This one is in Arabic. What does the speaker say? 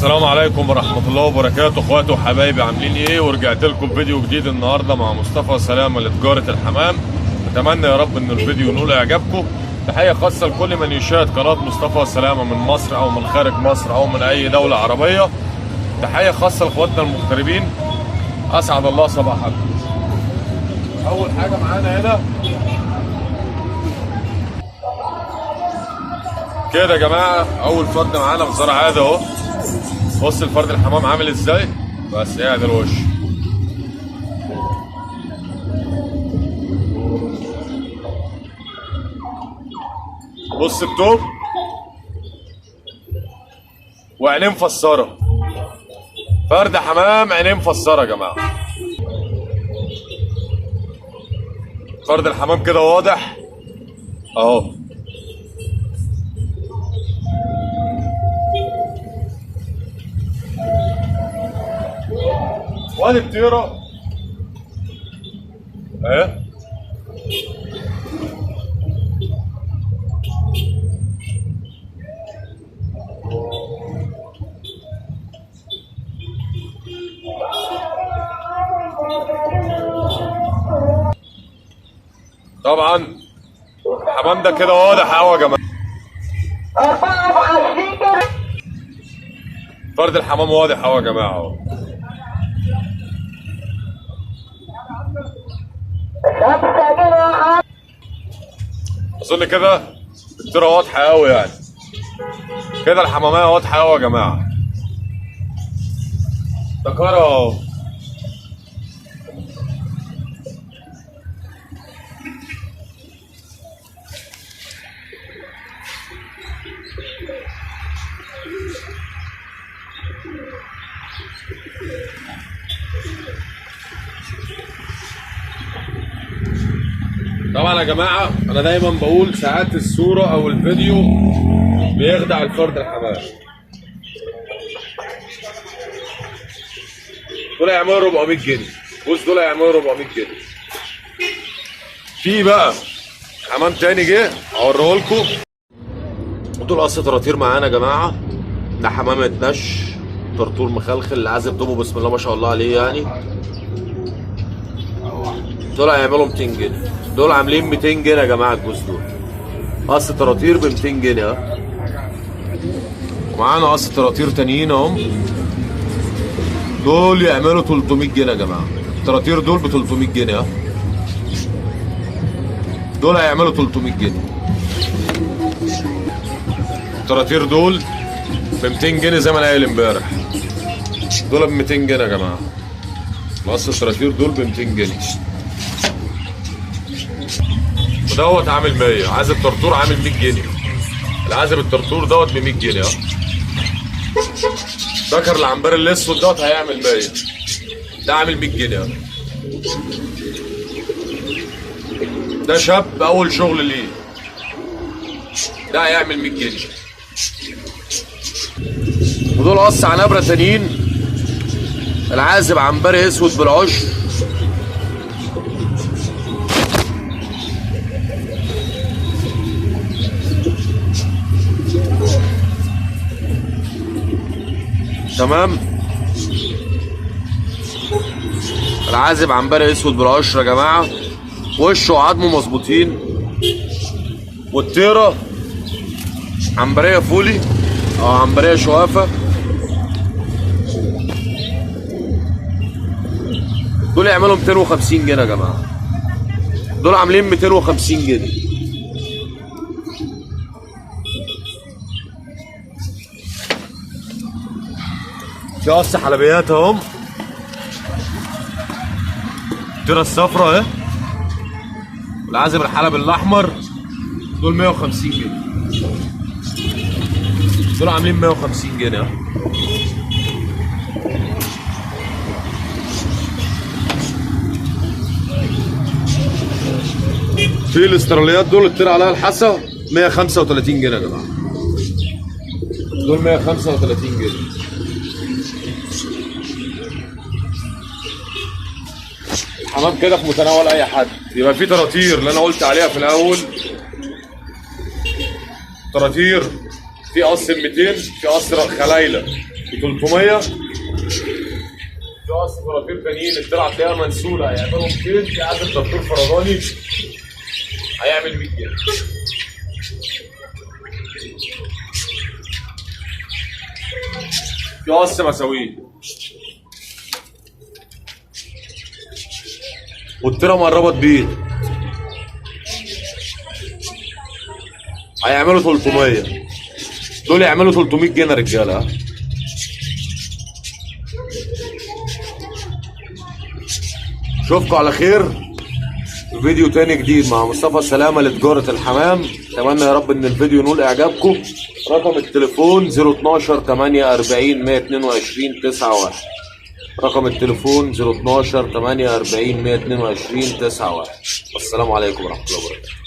السلام عليكم ورحمة الله وبركاته، اخواتي وحبايبي، عاملين ايه؟ ورجعت لكم فيديو جديد النهارده مع مصطفى سلامة لتجارة الحمام. اتمنى يا رب ان الفيديو ينول اعجابكم. تحية خاصة لكل من يشاهد قناة مصطفى سلامة من مصر او من خارج مصر او من اي دولة عربية. تحية خاصة لاخواتنا المغتربين، اسعد الله صباحكم. اول حاجة معانا هنا كده يا جماعة، اول فرد معانا في زرع هذا اهو. بص الفرد الحمام عامل ازاي، بس قاعد الوش. بص التوب وعينيه مفسره، فرد حمام عينيه مفسره يا جماعه. فرد الحمام كده واضح اهو. وادي الطيره اهي. طبعا الحمام ده كده واضح قوي يا جماعه. فرد الحمام واضح قوي يا جماعه اهو. اظن كده الطيره واضحه قوي يعني. كده الحماميه واضحه قوي يا جماعه. ذكرها اهو. طبعا يا جماعه انا دايما بقول ساعات الصوره او الفيديو بيخدع الفرد الحمام. دول هيعملوا 400 جنيه. بص دول هيعملوا 400 جنيه. في بقى حمام تاني جه اوريه لكم. ودول قصة طراطير معانا يا جماعه. ده حمام اتنش طرطور مخلخل اللي عازب دوبه بسم الله ما شاء الله عليه يعني. دول هيعملوا 200 جنيه. دول عاملين 200 جنيه يا جماعه. الجوز دول قص طراطير ب 200 جنيه اهو. ومعانا قص طراطير تانيين اهم. دول يعملوا 300 جنيه يا جماعه. الطراطير دول ب 300 جنيه اهو. دول هيعملوا 300 جنيه. الطراطير دول ب 200 جنيه زي ما انا قايل امبارح. دول ب 200 جنيه يا جماعه. قص الطراطير دول ب 200 جنيه. ودوت عامل 100. عازب طرطور عامل 100 جنيه. العازب الطرطور دوت ب 100 جنيه اهو. ذكر العنبر الاسود دوت هيعمل 100. ده عامل 100 جنيه اهو. ده شاب اول شغل ليه. ده هيعمل 100 جنيه. ودول قص عنبره تانيين. العازب عنبري اسود بالعشر. تمام. العازب عنبري اسود بالعشر يا جماعه. وشه وعظمه مظبوطين. والطيره عنبريه فولي او عنبريه شوافه. دول يعملوا 250 جنيه يا جماعه. دول عاملين 250 جنيه. في قص حلبيات اهم. الطيره الصفراء اهي. والعازب الحلب الاحمر. دول 150 جنيه. دول عاملين 150 جنيه اهو. في الاستراليات دول الطيره عليها الحسا 135 جنيه يا جماعه. دول 135 جنيه. حمام كده في متناول اي حد. يبقى في طراطير اللي انا قلت عليها في الاول، طراطير في قصر 200، في قصر خلايله ب 300. في اصل فراتير تانيين الدرع تلاقيها منسوله هيعملوا 200. في عدد دكتور فرضاني هيعمل 100 جنيه. في قص مساويه والتيره مقربت بيه هيعملوا 300. دول يعملوا 300 جنيه يا رجاله. اشوفكم على خير في فيديو تاني جديد مع مصطفى سلامه لتجاره الحمام. اتمنى يا رب ان الفيديو ينول اعجابكم. رقم التليفون 012 48 122 91. رقم التليفون 012 48 122 91. والسلام عليكم ورحمه الله وبركاته.